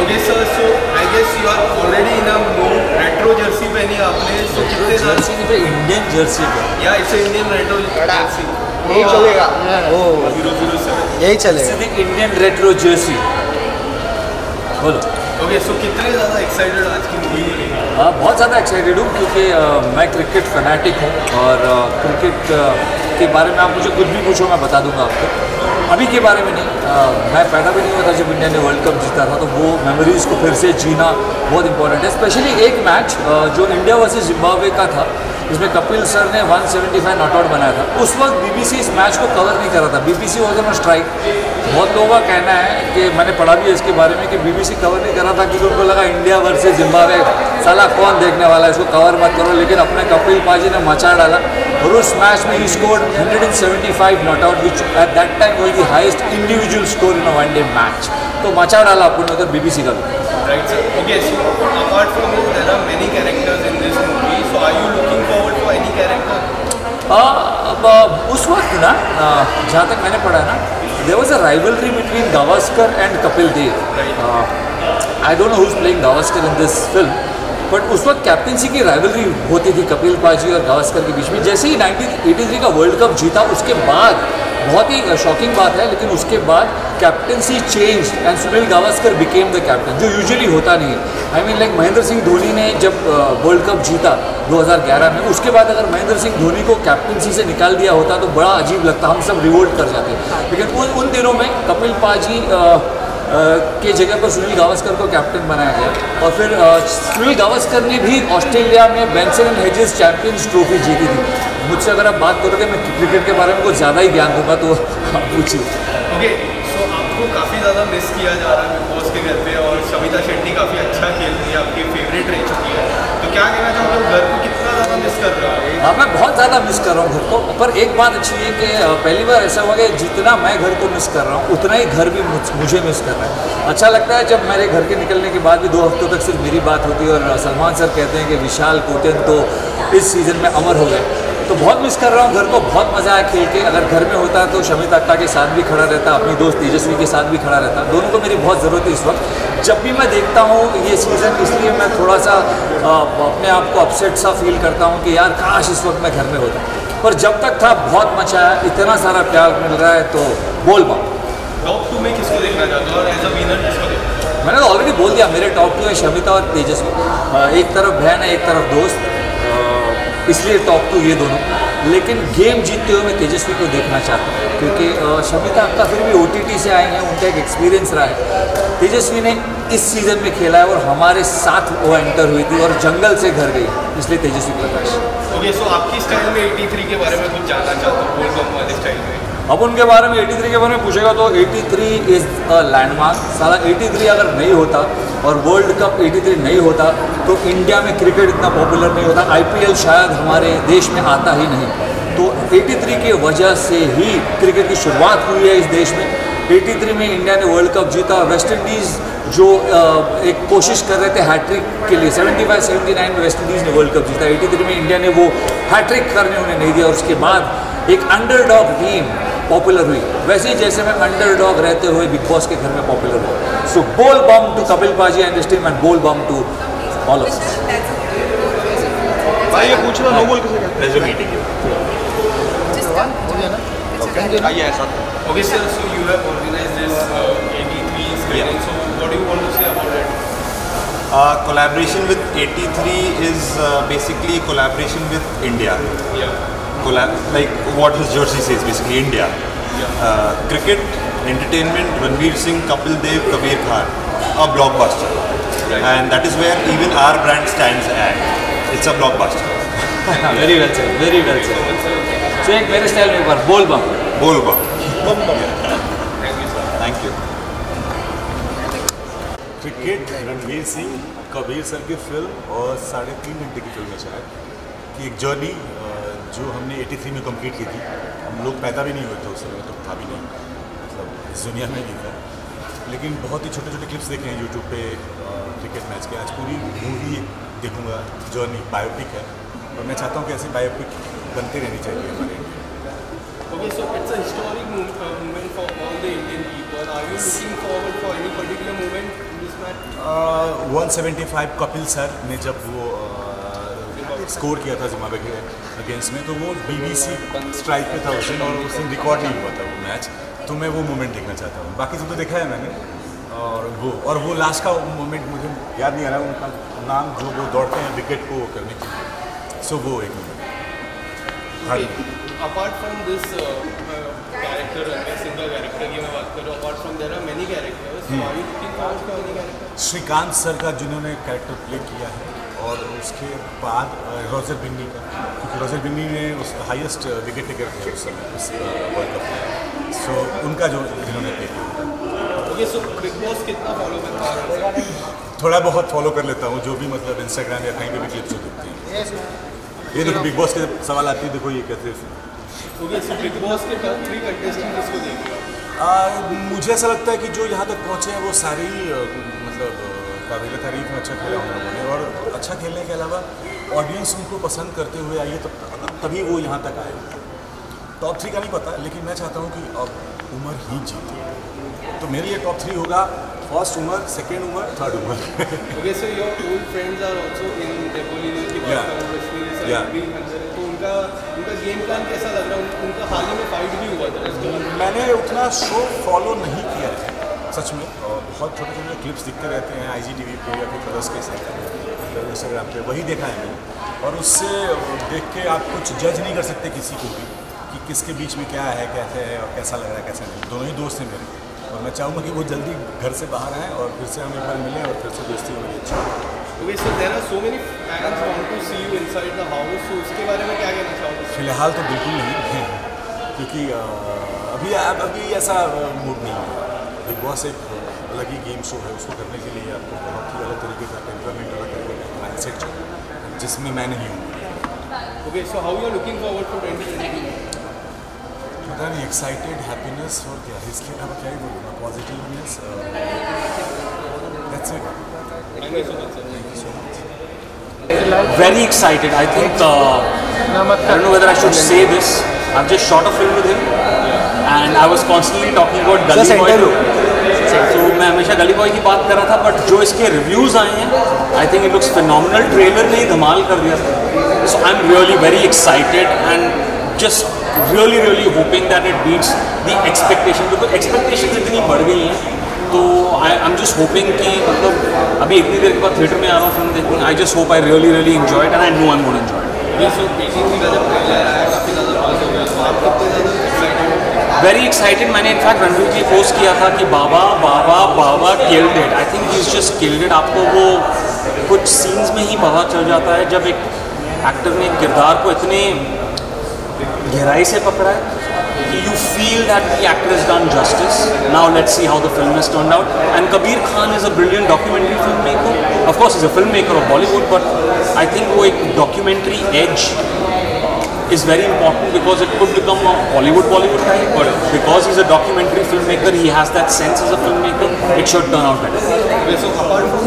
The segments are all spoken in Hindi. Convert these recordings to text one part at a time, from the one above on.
Okay sir, so I guess you are already in a mood. Retro jersey पहनी आपने, सो कितने जर्सी नहीं पे इंडियन जर्सी पे, या इट्स इंडियन रेट्रो जर्सी, यही चलेगा। ओ 007 यही चलेगा। Indian retro Jersey. बोलो। ओके, सो कितने ज़्यादा एक्साइटेड आज की मूवी के लिए? बहुत ज़्यादा एक्साइटेड हूँ क्योंकि मैं क्रिकेट फैनेटिक हूँ और क्रिकेट के बारे में आप मुझे कुछ भी पूछो मैं बता दूंगा आपको। अभी के बारे में नहीं, मैं पैदा भी नहीं हुआ था जब इंडिया ने वर्ल्ड कप जीता था, तो वो मेमोरीज़ को फिर से जीना बहुत इंपॉर्टेंट है। स्पेशली एक मैच जो इंडिया वर्सेस जिम्बाब्वे का था, जिसमें कपिल सर ने 175 नॉट आउट बनाया था। उस वक्त बीबीसी इस मैच को कवर नहीं कर रहा था, बीबीसी वॉज ऑन स्ट्राइक। बहुत लोगों का कहना है कि मैंने पढ़ा भी है इसके बारे में कि बीबीसी कवर नहीं कर रहा था क्योंकि उनको लगा इंडिया वर्सेस जिम्बाब्वे, साला कौन देखने वाला है, इसको कवर मत करो। लेकिन अपने कपिल पाजी ने मचा डाला और उस मैच में ही scored 175 not out, which at that time was the highest individual score in a one day match. तो मचा डाला अपन उधर बीबीसी का भी। Right sir. Okay, so apart from it there are many characters in this movie, so are you looking forward for any character? उस वक्त ना, जहाँ तक मैंने पढ़ा है ना, there was a rivalry between Gavaskar and Kapil Dev. I don't know who is playing Gavaskar in this film, but उस वक्त कैप्टनसी की राइवलरी होती थी कपिल पाजी और गावस्कर के बीच में। जैसे ही 1983 का वर्ल्ड कप जीता उसके बाद, बहुत ही शॉकिंग बात है, लेकिन उसके बाद captaincy change and Sunil Gavaskar became the captain, जो यूजुअली होता नहीं है। I mean like Mahendra Singh Dhoni ने जब वर्ल्ड कप जीता 2011 में, उसके बाद अगर महेंद्र सिंह धोनी को कैप्टनसी से निकाल दिया होता तो बड़ा अजीब लगता, हम सब रिवोल्ट कर जाते। लेकिन उन दिनों में कपिल पाजी के जगह पर सुनील गावस्कर को कैप्टन बनाया गया। और फिर सुनील गावस्कर ने भी ऑस्ट्रेलिया में Benson and hedges champions trophy जीती थी। मुझसे अगर आप बात करोगे मैं क्रिकेट के बारे में कुछ ज़्यादा ही ज्ञान दूंगा, तो आप पूछिए। ओके, सो आपको काफ़ी ज़्यादा मिस किया जा रहा है बिग बॉस के घर पे, और शमिता शेट्टी काफ़ी अच्छा खेल रही है, आपकी फेवरेट रह चुकी है, तो क्या कहना चाहोगे, घर को कितना ज़्यादा मिस कर रहे हो? हाँ, मैं बहुत ज़्यादा मिस कर रहा हूँ घर को। पर एक बात अच्छी है कि पहली बार ऐसा हुआ कि जितना मैं घर को मिस कर रहा हूँ उतना ही घर भी मुझे मिस कर रहा है। अच्छा लगता है जब मेरे घर के निकलने के बाद भी 2 हफ्तों तक सिर्फ मेरी बात होती है और सलमान सर कहते हैं कि विशाल कोटेन तो इस सीज़न में अमर हो गए। तो बहुत मिस कर रहा हूँ घर को, बहुत मज़ा आया खेल के। अगर घर में होता तो शमिता अक्का के साथ भी खड़ा रहता, अपनी दोस्त तेजस्वी के साथ भी खड़ा रहता। दोनों को मेरी बहुत ज़रूरत है इस वक्त। जब भी मैं देखता हूँ ये सीज़न, इसलिए मैं थोड़ा सा अपने आप को अपसेट सा फील करता हूँ कि यार काश इस वक्त मैं घर में होता। पर जब तक था बहुत मचा है, इतना सारा प्यार मिल रहा है, तो बोल पाऊँ। टॉप 2 में किसको देखना चाहते हो और एज अ विनर किसको देखना? मैंने तो ऑलरेडी बोल दिया, मेरे टॉप 2 है शमिता और तेजस्वी। एक तरफ बहन है, एक तरफ दोस्त, इसलिए टॉप 2 ये दोनों। लेकिन गेम जीतते हुए मैं तेजस्वी को देखना चाहता हूँ क्योंकि शमिता अक्का फिर भी OTT से आई हैं, उनका एक एक्सपीरियंस रहा है। तेजस्वी ने इस सीज़न में खेला है और हमारे साथ वो एंटर हुई थी और जंगल से घर गई, इसलिए तेजस्वी प्रकाश। ओके, सो आपकी स्टाइल में 83 के बारे में कुछ जानना चाहता हूँ, वर्ल्ड कप वाले स्टाइल में। अब उनके बारे में 83 के बारे में पूछेगा तो 83 इज़ अ लैंडमार्क। साला 83 अगर नहीं होता और वर्ल्ड कप 83 नहीं होता तो इंडिया में क्रिकेट इतना पॉपुलर नहीं होता, IPL शायद हमारे देश में आता ही नहीं। तो 83 की वजह से ही क्रिकेट की शुरुआत हुई है इस देश में। 83 में इंडिया ने वर्ल्ड कप जीता। वेस्ट इंडीज़ जो एक कोशिश कर रहे थे हैट्रिक के लिए, 75-79 में वेस्ट इंडीज़ ने वर्ल्ड कप जीता। 83 में इंडिया ने वो हैट्रिक करने उन्हें नहीं दिया और उसके बाद एक अंडरडॉग टीम पॉपुलर हुई। वैसे ही जैसे मैं अंडरडॉग रहते हुए बिग बॉस के घर में पॉपुलर हुआ। सो बोल बम टू कपिल पाजी एंड दिस टीम एंड बोल बम टू ऑल ऑफ अस। भाई ये पूछ रहा नो बोल किसे कहते हैं? मीटिंग आइए ऐसा। Okay sir, so you have organized this 83 screening, so what do you want to say about it? Collaboration with 83 is basically collaboration with India. Like what his jersey says, basically India. Cricket, entertainment, Ranveer Singh, Kapil Dev, Kabir Khan, a blockbuster. Right. And that is where even our brand stands at. It's a blockbuster. Very well said, very well said. So एक मेरे स्टाइल में एक बार बोल बम। बोल बम। Thank you. Cricket, Ranveer Singh, Kabir sir की फिल्म और 3.5 घंटे की फिल्म है शायद, कि एक जर्नी जो हमने 83 में कंप्लीट की थी। हम लोग पैदा भी नहीं हुए थे उस समय, तो था भी नहीं, मतलब इस दुनिया में नहीं था। लेकिन बहुत ही छोटे छोटे क्लिप्स देखे हैं यूट्यूब पे क्रिकेट मैच के। आज पूरी मूवी देखूंगा, जर्नी बायोपिक है और मैं चाहता हूँ कि ऐसी बायोपिक बनती रहनी चाहिए हमारे India. Okay, so it's a historic moment for all the Indian people. Are you looking forward for any particular moment in this match? 175 Kapil sir ने जब वो स्कोर किया था जिम्बाब्वे के अगेंस्ट में, तो वो BBC स्ट्राइक पे था उस दिन और उस दिन रिकॉर्ड नहीं हुआ था वो मैच, तो मैं वो मोमेंट देखना चाहता हूँ। बाकी सब तो देखा है मैंने, और वो लास्ट का मोमेंट मुझे याद नहीं आ रहा उनका नाम, जो वो दौड़ते हैं विकेट को करने के लिए, सो वो एक moment. Apart from this character, single character की मैं बात करूँ, apart from there are many characters, Srikanth sir का जिन्होंने कैरेक्टर प्ले किया है, और उसके बाद रोजर बिन्नी का, क्योंकि रोजर बिन्नी ने उस हाईएस्ट विकेट टेकर थे उस समय उस वर्ल्ड कप में, सो उनका जो जिन्होंने प्ले किया। ये सब बिग बॉस कितना फॉलो करता है? थोड़ा बहुत फॉलो कर लेता हूँ, जो भी मतलब इंस्टाग्राम या कहीं पे भी क्लिप्स जो दिखती हैं। ये देखो बिग बॉस के सवाल आती है, देखो ये कैसे बिग बॉस के टॉप 3 कंटेस्टेंट किसको देखेगा? मुझे ऐसा लगता है कि जो यहाँ तक पहुँचे हैं वो सारे ही मतलब काबिल तारीफ में अच्छा खेला उन लोगों ने, और अच्छा खेलने के अलावा ऑडियंस उनको पसंद करते हुए आई है, तभी वो यहाँ तक आए। टॉप 3 का नहीं पता, लेकिन मैं चाहता हूँ कि अब उमर ही जीते, तो मेरे लिए टॉप 3 होगा first Umar, second Umar, third Umar. Okay, so your old friends are also in Debolini की बात करूँ, रश्मि सर भी अंदर है, तो उनका गेम प्लान कैसा लग रहा है? उनका हाल ही में फाइट भी हुआ था उसके बाद। मैंने उतना शो फॉलो नहीं किया है सच में, और बहुत छोटे छोटे क्लिप्स दिखते रहते हैं IGTV पे या फिर कलर्स के साथ इंस्टाग्राम पे, वही देखा है मैंने, और उससे देख के आप कुछ जज नहीं कर सकते किसी को भी कि किसके बीच में क्या है, कैसे है और कैसा लग रहा है कैसा नहीं। दोनों ही दोस्त हैं मेरे, और मैं चाहूँगा कि वो जल्दी घर से बाहर आएँ और फिर से हम एक बार मिलें और फिर से दोस्ती होगी अच्छी। Okay, so there are so many fans want to see you inside the house, so उसके बारे में क्या कहना चाहोगे? फिलहाल तो बिल्कुल नहीं, क्योंकि अभी ऐसा मूड नहीं है। बिग बॉस एक अलग ही गेम शो है, उसको करने के लिए आपको बहुत ही अलग तरीके का टेम्परामेंट, अलग तरीके का माइंडसेट चाहिए, जिसमें मैं नहीं हूँ। Okay, so how you are looking forward to 2022? पता नहीं, एक्साइटेड, हैप्पीनेस और क्या, इसके अलावा क्या ही बोलूँगा, positiveness, that's it. Thank you so much, sir. Thank you so much. Very excited. I think I don't know whether I should say this. I've just shot a film with him, and I was constantly talking about Gully Boy. So मैं हमेशा गली बॉय की बात कर रहा था, बट जो इसके रिव्यूज़ आए हैं, I think it looks phenomenal. Trailer ने ही धमाल कर दिया था, so I am really very excited and just really hoping that it beats the expectation, because expectations इतनी बढ़ गई हैं, तो आई एम जस्ट होपिंग कि मतलब अभी इतनी देर के बाद थिएटर में आ रहा हूँ फिल्म देखने, I just hope I really enjoy it and I know I am gonna enjoy it. ये सो पेटिंग का जब ट्रेलर आया काफ़ी ज़्यादा पास हो गया, तो आप कितने ज़्यादा एक्साइटेड? Very excited. मैंने इनफैक्ट रणवीर जी पोस्ट किया था कि बाबा killed it. I think he is just killed it. आपको वो कुछ सीन्स में ही पता चल जाता है जब एक एक्टर ने किरदार को इतने गहराई से पकड़ा है कि you feel that the actor has done justice. Now let's see how the film has turned out. And Kabir Khan is a brilliant documentary filmmaker. Of course, he's a filmmaker of Bollywood, but I think वो एक documentary edge is very important because it could become a Bollywood type, but because he's a documentary filmmaker, he has that sense as a filmmaker, it should turn out better. Okay, so apart from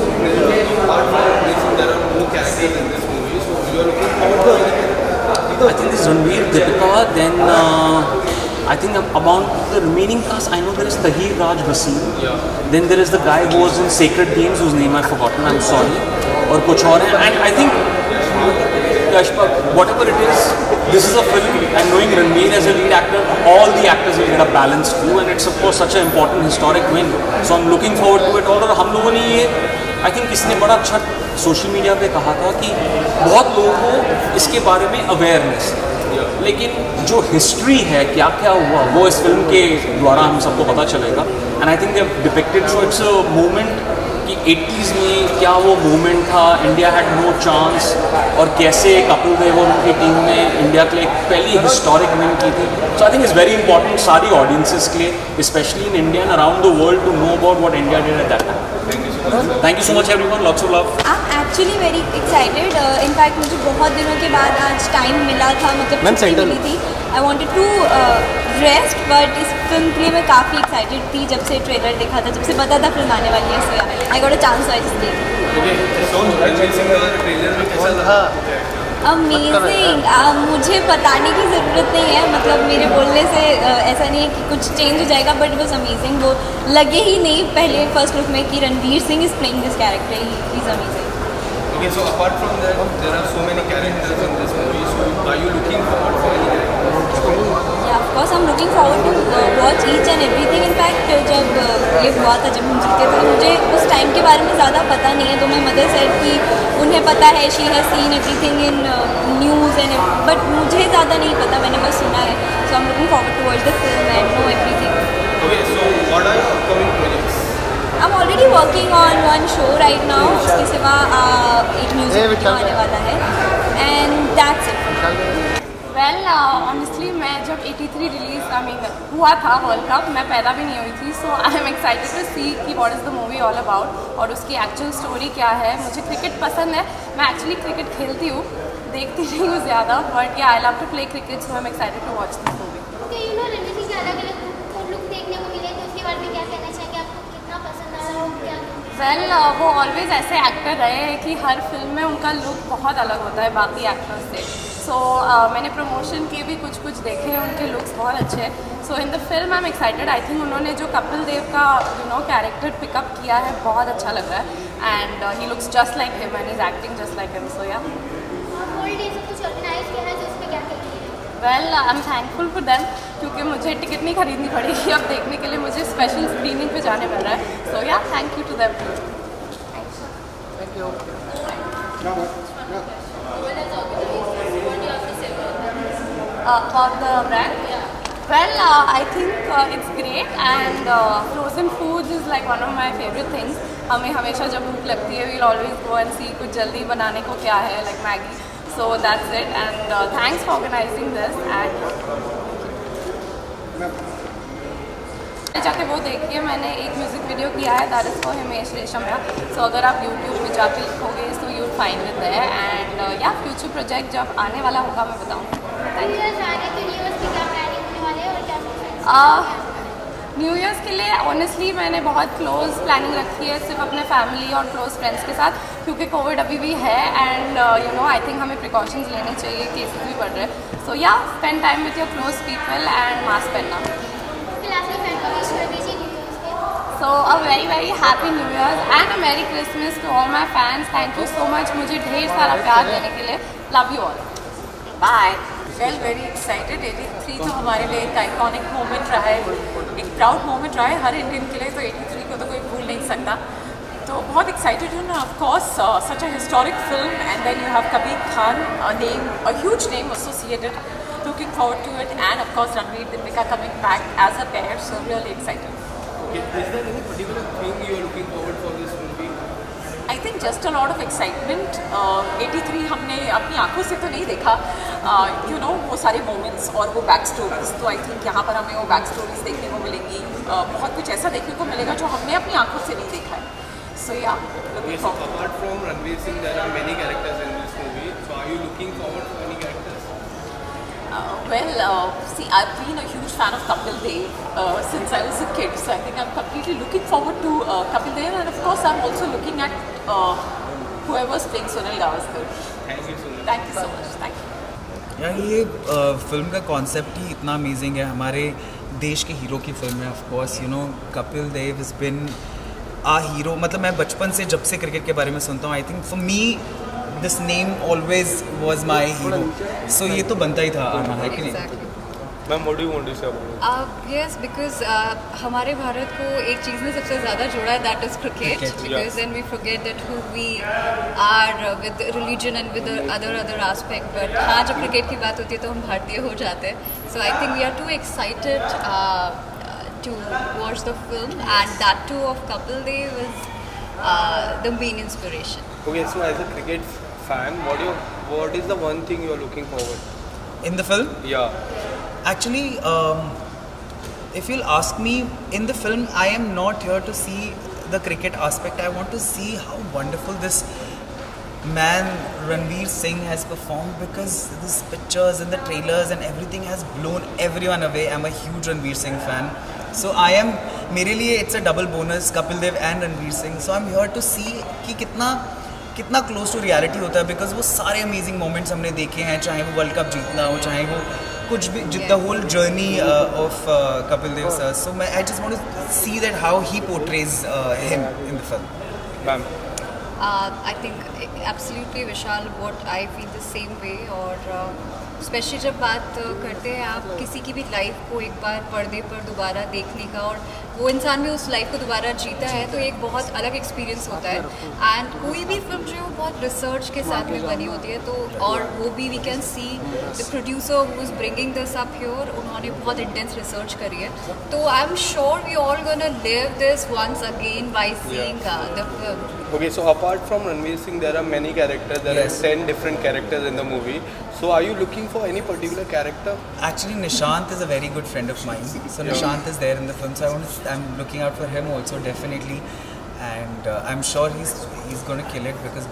there are more characters in this movie, so you are looking forward to anything? I think this is Ranveer, Deepika, then I think among the remaining cast, I know there is Tahir Raj Basim. Yeah. Then there is the guy who was in Sacred Games, whose name I've forgotten, I'm sorry. और कुछ और है, and I think Yashpal, whatever it is, this is a film, and knowing Ranveer as a lead actor, all the actors will get a balanced view, and it's of course such an important historic win. So I'm looking forward to it. और हम लोगों ने ये, I think किसने बड़ा अच्छा सोशल मीडिया पे कहा था कि बहुत लोगों को इसके बारे में अवेयरनेस, लेकिन जो हिस्ट्री है क्या क्या हुआ वो इस फिल्म के द्वारा हम सबको पता चलेगा। And I think they have depicted, so it's a moment कि 80s में क्या वो मूवमेंट था, इंडिया हैड नो चांस, और कैसे कपिल देव और उनकी टीम ने इंडिया के लिए पहली हिस्टोरिक विन की थी। So I think it's very important सारी ऑडियंसेस के लिए, specially in India and around the world, to know about what India did at that time. Thank you so much everyone, lots of love. I'm actually very excited. In fact मुझे बहुत दिनों के बाद आज टाइम मिला था, मतलब छुट्टी मिली थी. I wanted to rest, but इस फिल्म के लिए मैं काफ़ी excited थी जब से ट्रेलर देखा था, जब से पता था फिल्म आने वाली है, so I got a chance, so I just did. Okay, so Ranveer Singh का ट्रेलर में कैसा लगा? अमेजिंग। मुझे बताने की ज़रूरत नहीं है, मतलब मेरे बोलने से ऐसा नहीं है कि कुछ चेंज हो जाएगा, बट इट वॉज अमेजिंग। वो लगे ही नहीं पहले फर्स्ट लुक में कि Ranveer Singh is playing this character, he is amazing. Okay, so apart from that, there are so many characters in this movie. So are you looking forward for any characters? Yeah, of course, I'm looking forward to watch each and everything. In fact, जब ये हुआ था, जब हम जीते थे, मुझे उस टाइम के बारे में ज़्यादा पता नहीं है, तो मैं मदर सेड कि उन्हें पता है, she has seen everything in news and, but मुझे ज़्यादा नहीं पता, मैंने बस सुना है। So I'm looking forward to watch the film and know everything. Okay, so what are your upcoming projects? I'm already working on one show right now. उसके सिवा एक म्यूजिक वीडियो आने वाला है, and that's it. Well, honestly, मैं जब 83 रिलीज हुआ था वर्ल्ड कप, मैं पैदा भी नहीं हुई थी, so I am excited to सी कि what is the movie all about और उसकी एक्चुअल स्टोरी क्या है। मुझे क्रिकेट पसंद है, मैं एक्चुअली क्रिकेट खेलती हूँ, देखती नहीं हूँ ज़्यादा, but yeah I love to play cricket, so I am excited to watch this movie. Okay, you know Ranveer Singh के अलग-अलग लुक देखने को मिले, तो उसके बारे में क्या कहना चाहेंगे? आपको कितना पसंद आया और क्या? वेल, वो ऑलवेज ऐसे एक्टर रहे हैं कि हर फिल्म में उनका लुक बहुत अलग होता है बाकी एक्टर्स से। सो मैंने प्रमोशन के भी कुछ देखे हैं, उनके लुक्स बहुत अच्छे हैं। So in the film I am excited. I think उन्होंने जो कपिल देव का कैरेक्टर पिकअप किया है बहुत अच्छा लग रहा है, and he looks just like him and is acting just like him. So yeah holiday से कुछ ऑर्गेनाइज किया है, तो उसमें क्या कहेंगे? Well, I am thankful for them, क्योंकि मुझे टिकट नहीं खरीदनी पड़ेगी अब देखने के लिए, मुझे स्पेशल स्क्रीनिंग पे जाने मिल रहा है। So yeah thank you to them. About the brand? Well, I think it's great, and frozen foods is like one of my favorite things. हमें हमेशा जब भूख लगती है, we'll always go and see कुछ जल्दी बनाने को क्या है, like Maggi. So that's it, and thanks for organizing this. And जाके वो देखिए, मैंने एक म्यूज़िक वीडियो किया है, that is for Himesh Reshammiya. So अगर आप यूट्यूब पे जाके लिखोगे so you will find it there, and yeah future project जब आने वाला होगा मैं बताऊँगी। न्यू ईयर्स के लिए ऑनेस्टली मैंने बहुत क्लोज प्लानिंग रखी है, सिर्फ अपने फैमिली और क्लोज फ्रेंड्स के साथ, क्योंकि कोविड अभी भी है, and you know I think हमें प्रिकॉशंस लेने चाहिए, केसेस भी बढ़ रहे हैं। सो या spend time with your close people and mask पहनना। So a very very happy New Year's and a Merry Christmas to all my fans. Thank you so much मुझे ढेर सारा प्यार देने के लिए। Love you all. Bye. Well, very excited. 83 तो हमारे लिए एक आइकॉनिक मोमेंट रहा है, एक प्राउड मोमेंट रहा है हर इंडियन के लिए, तो 83 को तो कोई भूल नहीं सकता। तो बहुत एक्साइटेड हूँ ना, of course such a historic film, and then you have Kabir Khan, a huge name associated. Looking forward to it, and of course Ranveer Deepika coming back as a pair, so really excited. Okay, is there any particular thing you are looking forward for this movie? I think just a lot of excitement. 83 हमने अपनी आंखों से तो नहीं देखा, you know, वो सारे moments और वो बैक स्टोरीज, तो आई थिंक यहाँ पर हमें वो बैक स्टोरीज देखने को मिलेंगी, बहुत कुछ ऐसा देखने को मिलेगा जो हमने अपनी आंखों से नहीं देखा है। So yeah, looking forward. Apart from Ranveer Singh, there are many characters in this movie. So are you looking forward to any characters? See, I've been a huge fan of Kapil Dev since I was a kid, so I think I'm completely looking forward to Kapil Dev, and of course I'm also looking at whoever's playing Sunil Gavaskar. Thank you so much. Thank you so much. Thank you. यार ये फिल्म का कॉन्सेप्ट ही इतना अमेजिंग है, हमारे देश के हीरो की फिल्म है। Of course you know Kapil Dev is been a hero, मतलब मैं बचपन से जब से क्रिकेट के बारे में सुनता हूँ, I think for me this name always was my hero, so ये तो बनता ही था आना, है कि नहीं? Ma'am, what do you want to say about? Yes, because हमारे भारत को एक चीज़ ने सबसे ज़्यादा जोड़ा है, that is cricket, because then we forget that who we are with religion and with other aspect, but हाँ जब क्रिकेट की बात होती है तो हम भारतीय हो जाते हैं। So I think we are too excited to watch the film, and that too of Kapil Dev is the main inspiration. Okay, so as a cricket fan, what is the one thing you are looking forward in the film? Yeah, actually if you'll ask me, in the film I am not here to see the cricket aspect. I want to see how wonderful this man Ranveer Singh has performed, because these pictures and the trailers and everything has blown everyone away. I'm a huge Ranveer Singh fan, so I am, मेरे लिए it's a double bonus, Kapil Dev and Ranveer Singh, so I'm here to see कि कितना क्लोज टू रियलिटी होता है, बिकॉज वो सारे अमेजिंग मोमेंट्स हमने देखे हैं, चाहे वो वर्ल्ड कप जीतना हो, चाहे वो कुछ भी, the whole journey of Kapil Dev sir. So मैं I just want to see that how he portrays him in the film. I think absolutely Vishal, what I feel the same way. और स्पेशली जब बात करते हैं आप किसी की भी लाइफ को एक बार पर्दे पर दोबारा देखने का, और वो इंसान भी उस लाइफ को दोबारा जीता है, तो एक बहुत अलग एक्सपीरियंस होता है. एंड कोई भी फिल्म जो है वो बहुत रिसर्च के साथ में बनी होती है, तो और वो भी we can see the producer who is bringing this up here, उन्होंने बहुत इंटेंस रिसर्च करी है. तो I am sure we all gonna live this once again by seeing the film. Okay, so apart from Ranveer Singh, there are many characters. There are 10 different characters in the movie. So are you looking for any particular character? Actually, Nishant is a very good friend of mine. So Nishant is there in the film. So I'm looking out for him also, definitely. And I'm sure he's going to kill it because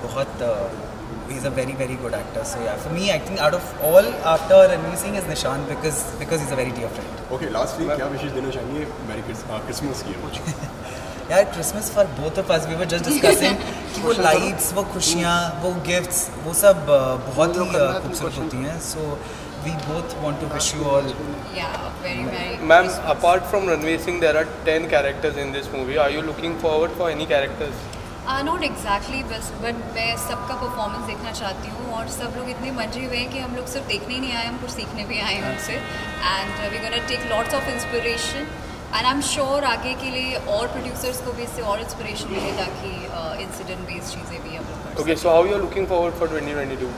he's a very, very good actor. So yeah, for me, I think out of all after Ranveer Singh is Nishant because he's a very dear friend. Okay, lastly, क्या विशेष देना चाहेंगे Merry Christmas की? यार Christmas for both of us, we were just discussing कि वो लाइट्स, वो खुशियाँ, वो गिफ्ट्स, वो सब बहुत ही खूबसूरत होती हैं. So we both want to wish you all. Ma'am, apart from Ranveer Singh, there are 10 characters in this movie. Are you looking forward for any characters? Not exactly, but मैं सबका परफॉर्मेंस देखना चाहती हूँ, और सब लोग इतने मंजे हुए हैं कि हम लोग सिर्फ देखने ही नहीं आए, हम कुछ सीखने भी आए हैं उनसे. And we gonna take lots of inspiration, and I am sure आगे के लिए और प्रोड्यूसर्स को भी इससे और इंस्पिरेशन मिले, ताकि इंसिडेंट बेस्ड चीज़ें भी हम लोग कर. Okay, so how you are looking forward for 2022?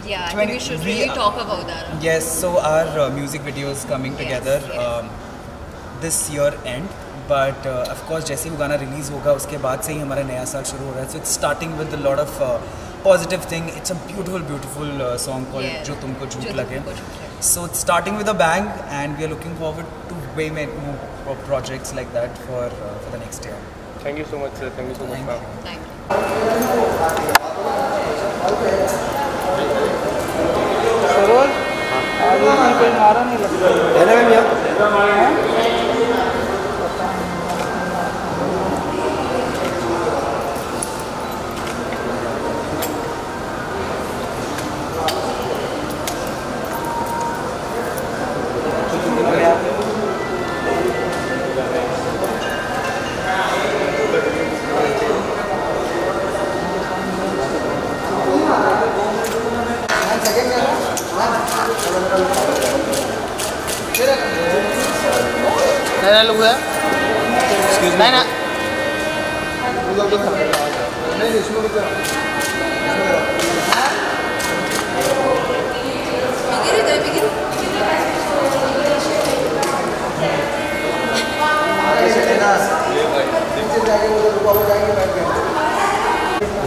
Yeah, I think we should really talk about that. Yes, so our music video is coming together this year end, but of course जैसे वो गाना रिलीज़ होगा उसके बाद से ही हमारा नया साल शुरू हो रहा है. So it's starting with a lot of positive thing. It's a beautiful song called जो तुमको झूठ लगे. So it's starting with a bang, and we are looking forward to way more projects like that for the next year. Thank you so much, sir. Thank you so much, ma'am. Thank you.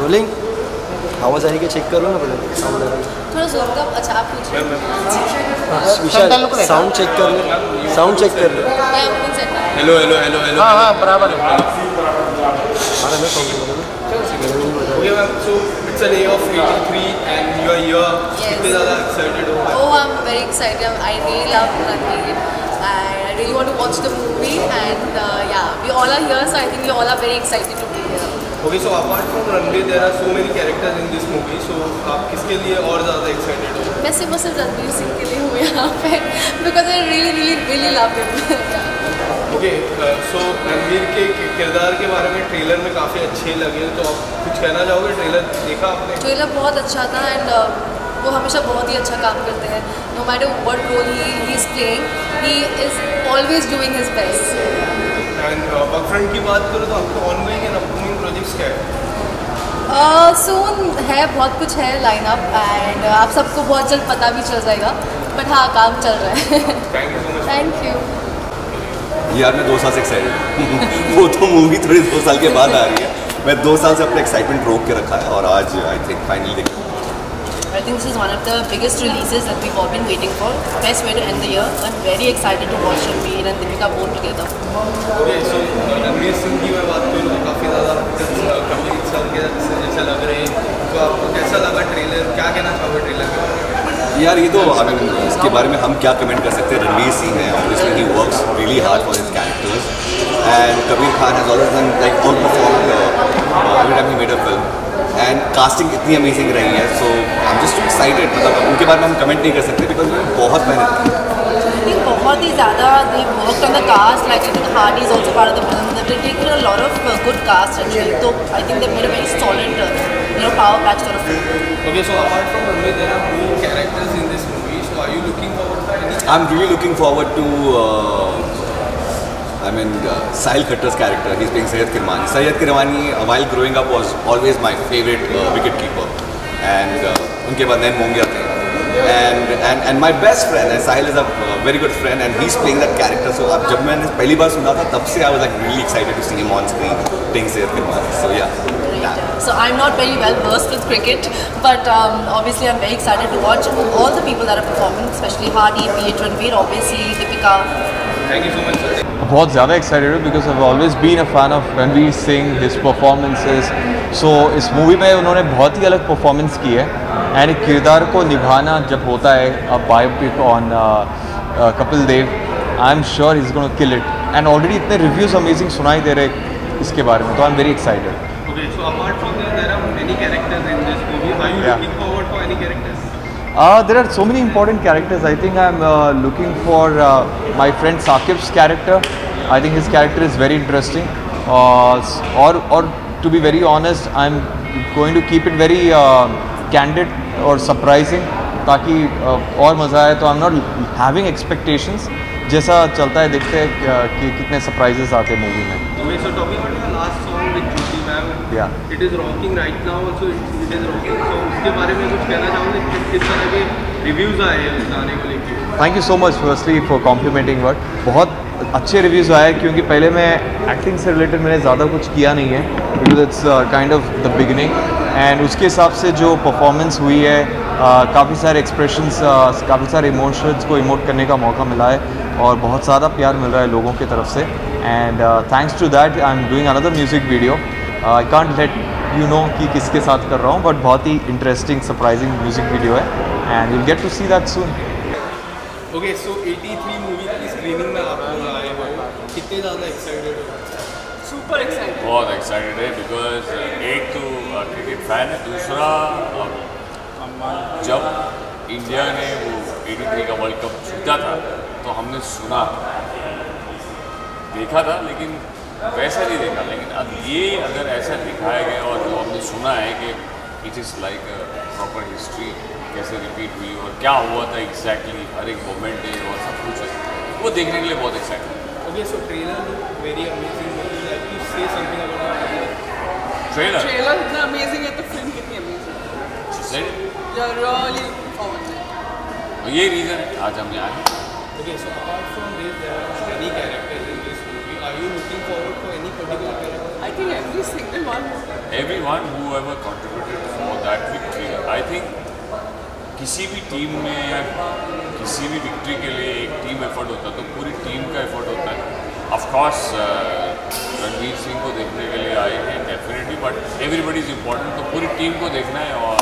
Rolling आवाज आ रही है, चेक कर लो ना पहले. थोड़ा जोर का. अच्छा आप पूछिए. विशाल साउंड चेक कर लो, साउंड चेक कर लो. Hello hello hello hello. हाँ बराबर है. Okay, ma'am. So it's a day of 83 and you are here. कितने ज़्यादा excited हो? Oh, I'm very excited. I really love Ranveer. I really want to watch the movie, and yeah, we all are here, so I think we all are very excited to be here. Okay, so apart from Ranveer, there are so many characters in this movie. So आप किसके लिए और ज़्यादा excited हो? मैं सिर्फ रणवीर सिंह के लिए हूँ यहाँ पे, because I really love him. Okay, so Ranveer के किरदार के बारे में ट्रेलर में काफ़ी अच्छे लगे, तो आप कुछ कहना चाहोगे? ट्रेलर देखा आपने? ट्रेलर बहुत अच्छा था, एंड वो हमेशा बहुत ही अच्छा काम करते हैं. No matter what role he is playing, he is always doing his best. And बकफ्रंट की बात करो तो आपको ऑनगोइंग एंड अपकमिंग प्रोजेक्ट्स क्या है? सून है, बहुत कुछ है लाइन अप, एंड आप सबको बहुत जल्द पता भी चल जाएगा, बट हाँ काम चल रहा है. Thank you so much. Thank you. यार मैं 2 साल से एक्साइटेड वो तो मूवी थोड़ी 2 साल के बाद आ रही है. मैं 2 साल से अपना एक्साइटमेंट रोक के रखा है, और आज आई थिंक फाइनली देख. I think this is one of the biggest releases that we've all been waiting for. Best way to end the year. I'm very excited to watch Ranveer and Deepika both together. Okay, so Ranveer Singh की मैं बात करूँ तो काफ़ी ज़्यादा कपिल सर के जैसे लग रहे हैं, तो आपको कैसा लगा ट्रेलर? क्या कहना चाहोगे ट्रेलर के बारे में? यार ये तो इसके बारे में हम क्या कमेंट कर सकते हैं. रणवीर सिंह है, obviously he works really hard for his characters, and Kabir Khan has always done like out performed every time he made a film. And casting इतनी अमेजिंग रही है, सो आई एम जस्ट एक्साइटेड। मतलब उनके बारे में हम कमेंट नहीं कर सकते बिकॉज उन्होंने बहुत मेहनत की। बहुत ही ज़्यादा they worked on the cast, like I think Hardy is also part of the film. They've taken a lot of good cast actually. So I think they made a very solid, power packed sort of film. Okay, so apart from Ranveer, there are more characters in this movie. So are you looking forward to any? I'm really looking forward to Sahil Khattar's character. He's playing Syed Kirmani. Syed Kirmani, while growing up, was always my favorite wicket keeper. And उनके बाद नैन मोंगिया थे. And my best friend, and Sahil is a very good friend, and he's playing that character. So जब मैंने पहली बार सुना था, तब से I was like really excited to see him on screen playing Syed Kirmani. So yeah. So I'm not very well versed with cricket, but obviously I'm very excited to watch all the people that are performing, especially Hardy, Ranveer, obviously Deepika. Thank you so much, sir. बहुत ज़्यादा एक्साइटेड हूँ because I've always been a fan of Ranveer Singh, his performances. So इस मूवी में उन्होंने बहुत ही अलग परफॉर्मेंस की है, एंड एक किरदार को निभाना जब होता है a biopic on Kapil Dev, I am sure is gonna kill it. And already इतने रिव्यूज़ अमेजिंग सुनाई दे रहे इसके बारे में, तो I am very excited. Okay, so apart from that, there are many characters in this movie. Are you looking forward for any characters? There are so many important characters. I think I'm looking for my friend Saqib's character. I think his character is very interesting. Or to be very honest, I'm going to keep it very candid or surprising, ताकि और मज़ा आए. तो I'm not having expectations. जैसा चलता है देखते हैं कि कितने surprises आते हैं मूवी में. Okay, so talking about the last song with Jyoti ma'am, it is rocking right now. Also, it is rocking. So उसके बारे में कुछ कहना चाहोगे? किस तरह के reviews आए हैं उस गाने को लेके? Thank you so much firstly for complimenting word. बहुत अच्छे रिव्यूज़ आए, क्योंकि पहले मैं एक्टिंग से रिलेटेड मैंने ज़्यादा कुछ किया नहीं है, because it's kind of the beginning. And उसके हिसाब से जो परफॉर्मेंस हुई है, काफ़ी सारे एक्सप्रेशंस, काफ़ी सारे इमोशंस को इमोट करने का मौका मिला है, और बहुत ज़्यादा प्यार मिल रहा है लोगों की तरफ से. And thanks to that I am doing another music video. I can't let you know कि किसके साथ कर रहा हूँ, बट बहुत ही इंटरेस्टिंग सरप्राइजिंग म्यूज़िक वीडियो है, and you will get to see that soon. Okay, so 83 movie की स्क्रीनिंग में आप लोग आए हो, कितने ज़्यादा एक्साइटेड हो? सुपर एक्साइटेड, बहुत एक्साइटेड है, बिकॉज एक तो क्रिकेट फैन है, दूसरा जब इंडिया ने वो 83 का वर्ल्ड कप जीता था तो हमने सुना, देखा था, लेकिन वैसा नहीं देखा. लेकिन अब ये अगर ऐसा दिखाया गया और जो हमने सुना है कि it is like proper history कैसे रिपीट हुई और क्या हुआ था एग्जैक्टली, हर एक मोमेंट है और सब कुछ है, वो देखने के लिए बहुत excited. Okay, so trailer very amazing. Like to say something about trailer इतना अमेजिंग है तो फिल्म कितनी अमेजिंग है. Really ये रीज़न है आज हम यहाँ हैं. Okay, so apart from this, there are many characters in this movie. Are you looking forward for any particular character? I think every single one. Everyone whoever contributed for that victory. I think किसी भी टीम में या किसी भी विक्ट्री के लिए एक टीम एफर्ट होता है, तो पूरी टीम का एफर्ट होता है. ऑफ कोर्स रणवीर सिंह को देखने के लिए आए हैं definitely, but everybody is important. तो पूरी टीम को देखना है, और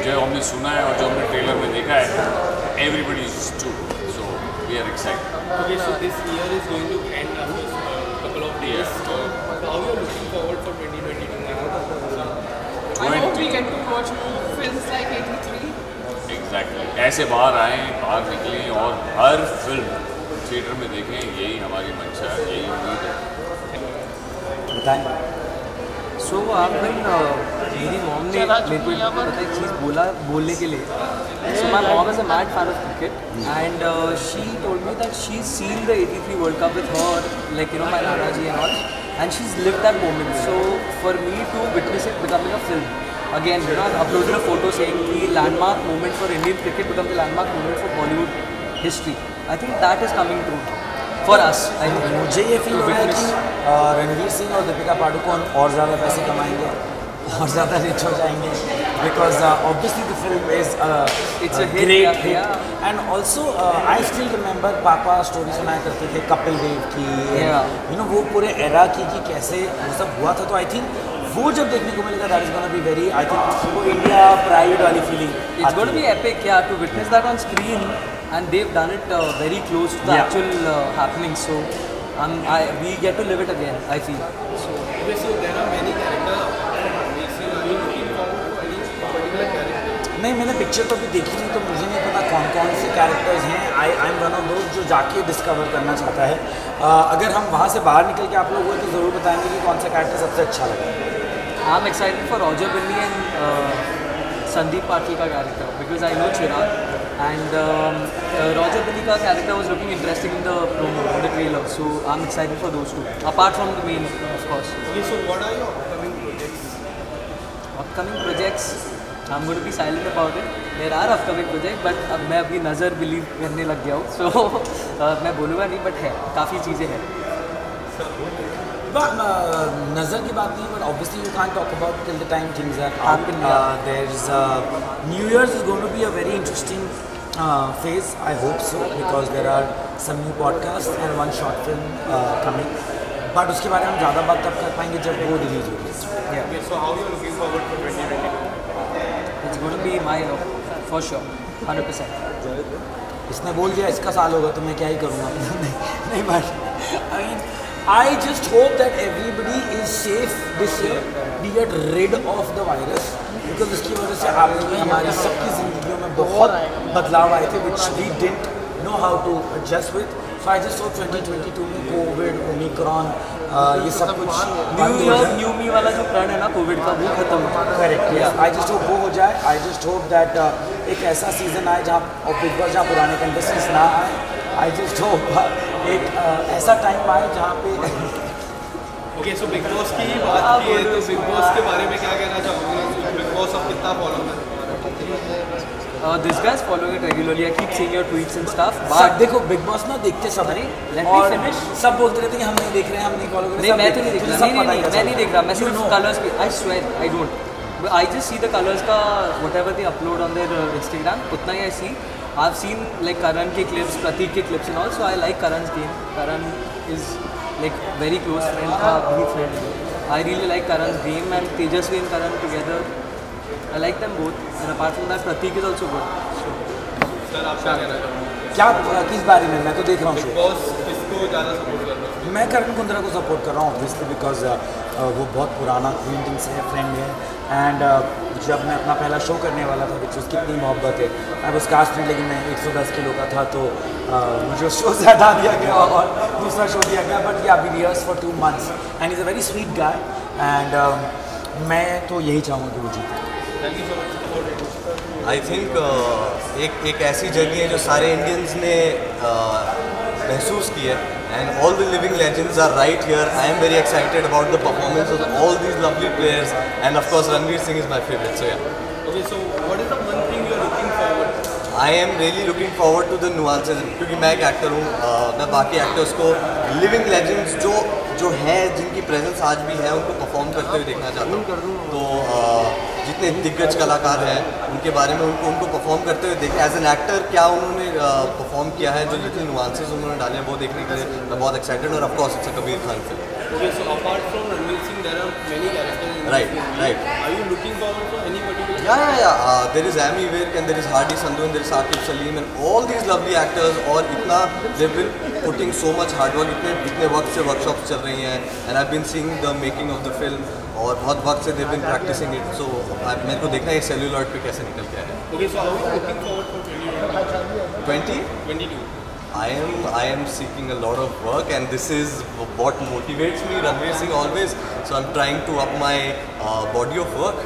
जो हमने सुना है और जो हमने ट्रेलर में देखा है, everybody is too. So we are excited. Okay, so this year is going to end after a couple of days. So how are you looking forward for 2022? I hope we get to watch more films like 83. Exactly, ऐसे बाहर आए, बाहर निकलें और हर फिल्म थिएटर में देखें, यही हमारी मंशा है, यही उम्मीद है. सो मेरी मॉम ने मेरे को एक चीज़ बोलने के लिए. So my mom is a mad fan of cricket, and she told me that she seen the 83 world cup with her, like my नाना जी and all, and she is lived that moment. So for me to witness it becoming a film, again, I've uploaded a photo saying the landmark moment for Indian cricket become the landmark moment for Bollywood history. I think that is coming true for us. I think मुझे ये फील हो रहा है कि रणवीर सिंह और दीपिका पादुकोण और ज़्यादा पैसे कमाएंगे और ज़्यादा रिच हो जाएंगे, because obviously the film is it's a great hit. And also I still remember पापा स्टोरी सुनाया करते थे कपिल देव की, you know, वो पूरे एरा की कि कैसे वो सब हुआ था. तो आई थिंक वो जब देखने को मिलेगा, that is gonna be very, I think वो इंडिया प्राइड वाली फीलिंग. It's gonna be epic, yeah to witness that on screen, and they have done it very close to the actual happening. So we get to live it again, I feel. So there are many characters. Are you looking forward picture तो अभी देखी नहीं, तो मुझे नहीं पता कौन कौन से कैरेक्टर्स हैं. I am one of those जो जाके डिस्कवर करना चाहता है. अगर हम वहाँ से बाहर निकल के आप लोग हुए तो ज़रूर बताएंगे कि कौन सा कैरेक्टर सबसे अच्छा लगा. I am excited for Roger Binny and Sandeep Patil का character because I know Chirag and Roger Binny का character was looking interesting in the promo, in the trailer, so I'm excited for those two apart from the main, of course. Okay, so what are your upcoming projects? I'm going to be silent about it. There are upcoming projects, but अब मैं अपनी नज़र बिलीव करने लग गया हूँ, so मैं बोलूँगा नहीं, but है काफ़ी चीज़ें हैं. नज़र की बात नहीं, but obviously you can't talk about till the time things are out. There's New Year's is going to be a very interesting phase. I hope so, because there are some new podcasts and one short film coming. But उसके बारे में हम ज़्यादा बात तब कर पाएंगे जब वो रिलीज होगी. Okay, so how you are looking forward for 2022? It's going to be my year, for sure, 100%. इसने बोल दिया इसका साल होगा तो मैं क्या ही करूँगा. नहीं but I mean I just hope that everybody is safe this year. We get rid of the virus, because उसकी वजह से आप लोगों में हमारी सबकी ज़िंदगियों में बहुत बदलाव आए थे which we didn't know how to adjust with. So I just hope 2022 में कोविड, ओमिक्रॉन, ये सब कुछ न्यू ईयर न्यू मी वाला जो प्लान है ना कोविड का, वो खत्म हो जाए. करेक्ट. आई जस्ट होप वो हो जाए. आई जस्ट होप दैट एक ऐसा सीज़न आए जहाँ और बिग बॉस जहाँ पुराने कंटेस्टेंट्स ना आए. आई जस्ट होप एक ऐसा टाइम आए जहाँ पे ओके, सो बिग बॉस की बात की है तो बिग बॉस के बारे में क्या कहना चाहोगे? बिग बॉस अब कितना फॉलो करते हैं? This guy is following it regularly. I keep seeing your tweets and stuff. But देखो बिग बॉस ना देखते सब हैं. Let me finish. सब बोलते रहते हैं कि हम नहीं देख रहे हैं, हम नहीं फॉलो कर रहे. नहीं, मैं तो नहीं देख रहा. नहीं, मैं नहीं देख रहा. मैं सिर्फ कलर्स पे. I swear I don't. I just see the colors का whatever they upload on their Instagram. उतना ही I see. I've seen like Karan के clips, Pratik के clips and all. So I like Karan's game. Karan is like very close friend का भी friend. I really like Karan's game and Tejasvi and Karan together. I like them both, and apart from that, Pratik is also good. Sir आप क्या कहना चाहोगे? क्या किस बारे में? मैं तो देख रहा हूँ. बिग बॉस किसको ज़्यादा सपोर्ट कर रहा हूँ? मैं करण कुंद्रा को सपोर्ट कर रहा हूँ ऑब्वियसली, बिकॉज वो बहुत पुराना एक्विंटेंस है, फ्रेंड है. एंड जब मैं अपना पहला शो करने वाला था विच उसकी कितनी मोहब्बत है. आई वाज कास्ट नहीं, लेकिन मैं 110 किलो का था, तो मुझे उस शो से हटा दिया गया और दूसरा शो दिया गया. But yeah we rehearse for 2 months and is a very sweet guy. And मैं तो यही चाहूँगा कि वो जीते. Thank you so much. I think एक ऐसी जर्नी है जो सारे इंडियंस ने महसूस की है, and all the living legends are right here. I am very excited about the performance of all these lovely players, and of course Ranveer Singh is my favourite. So yeah okay, so what is the one thing you are looking forward? I am really looking forward to the nuances, क्योंकि मैं एक एक्टर हूँ. मैं बाकी एक्टर्स को लिविंग लेजेंड्स जो हैं, जिनकी प्रेजेंस आज भी है, उनको परफॉर्म करते हुए देखना चाहता हूँ. तो जितने दिग्गज कलाकार हैं उनके बारे में उनको परफॉर्म करते हुए देखें. एज एन एक्टर क्या उन्होंने परफॉर्म किया है, जो लिटिल नुआंसेस उन्होंने डाले हैं, वो देखने के लिए मैं बहुत एक्साइटेड. और of course it's a Kabir Khan film. Okay, so apart from Ranveer Singh, there are many characters in Right, this film. right. Are you looking forward to any particular? Yeah. There is Amy Virk and there is Hardy Sandhu and there is Aqib Salim and all these lovely actors. और इतना they've been putting so much hard work. इतने वक्त से workshops चल रही हैं, and I've been seeing the making of the film. और बहुत वक्त से they've been practicing it. So मेरे को देखना है celluloid पे कैसे निकल के आया. Okay, so how are you looking forward for 2022? I am seeking a lot of work, and this is what motivates me. Ranveer Singh always, so I'm trying to up my body of work.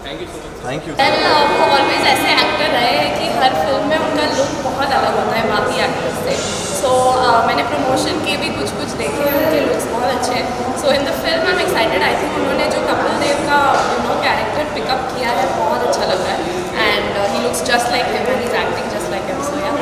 Thank you so much. Thank you. वो ऑलवेज ऐसे एक्टर रहे हैं कि हर फिल्म में उनका लुक बहुत अलग होता है बाकी एक्टर्स से. सो मैंने प्रमोशन के भी कुछ देखे हैं, उनके लुक्स बहुत अच्छे हैं. So in the film I am excited. I think उन्होंने जो कपिल देव का कैरेक्टर पिकअप किया है बहुत अच्छा लग रहा है, and he looks just like him and he is acting just like him. So yeah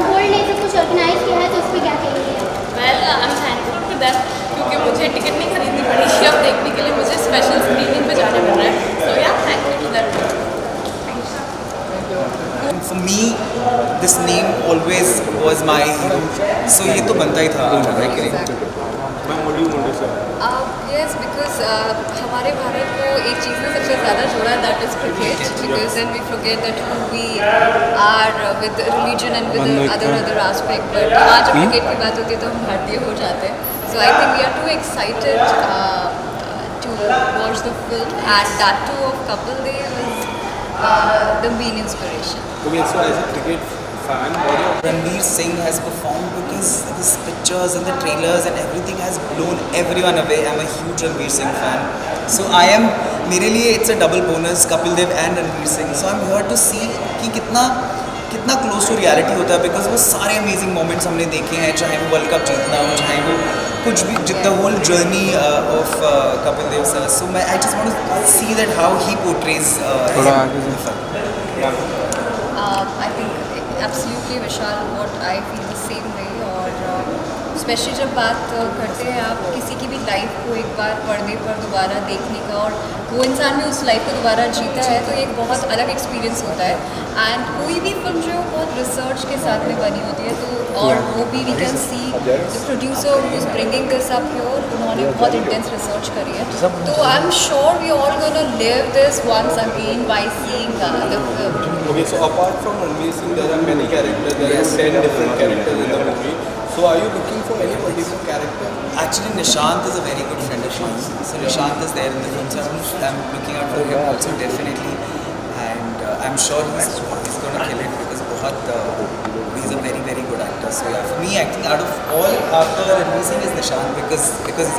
world ने सब कुछ ऑर्गेनाइज किया है, तो उस पर क्या कहेंगे? Well I am thankful to that, क्योंकि मुझे टिकट नहीं खरीदनी पड़ी अब देखने के लिए, मुझे स्पेशल स्क्रीनिंग पे जाना पड़ रहा है. So yeah thank you to that. For me, this name always was my hero. So ये तो बनता ही था. Yes, because हमारे भारत को एक चीज़ ने सबसे ज़्यादा जोड़ा है, that is cricket. Because then we forget that who we are with religion and with other aspect. But आज जब cricket की बात होती है तो हम भारतीय हो जाते हैं. So I think we are too excited to watch the film, and that too of Kapil Dev is the main inspiration. Okay, so as a cricket fan, Ranveer Singh has performed because his pictures and the trailers and everything has blown everyone away. I'm a huge Ranveer Singh fan. So मेरे लिए it's a double bonus, Kapil Dev and Ranveer Singh. So I'm here to see कि कितना क्लोज टू रियलिटी होता है, बिकॉज वो सारे अमेजिंग मोमेंट्स हमने देखे हैं, चाहे वो वर्ल्ड कप जीतना हो, चाहे वो कुछ भी, जितना whole journey of Kapil Dev sir. So मैं I just want to see that how he portrays. I think absolutely Vishal, what I feel the same way. और स्पेशली जब बात करते हैं आप किसी की भी लाइफ को एक बार पर्दे पर दोबारा देखने का, और वो इंसान भी उस लाइफ को दोबारा जीता है, तो एक बहुत अलग एक्सपीरियंस होता है. एंड कोई भी फिल्म जो है बहुत रिसर्च के साथ में बनी होती है, तो और वो भी we can see the producer who is bringing this up here, उन्होंने बहुत इंटेंस रिसर्च करी है. तो I am sure we all gonna live this once again by seeing the film. Okay, so apart from Ranveer Singh, there are many characters. There are 10 different characters in the movie. So are you looking for any particular character? Actually, Nishant is a very good friend of mine. So Nishant is there in the film, so I'm looking out for him also definitely. And I'm sure he's going to kill it because he's a very, very good actor. So yeah, for me, I think out of all after Ranveer Singh is Nishant because he's a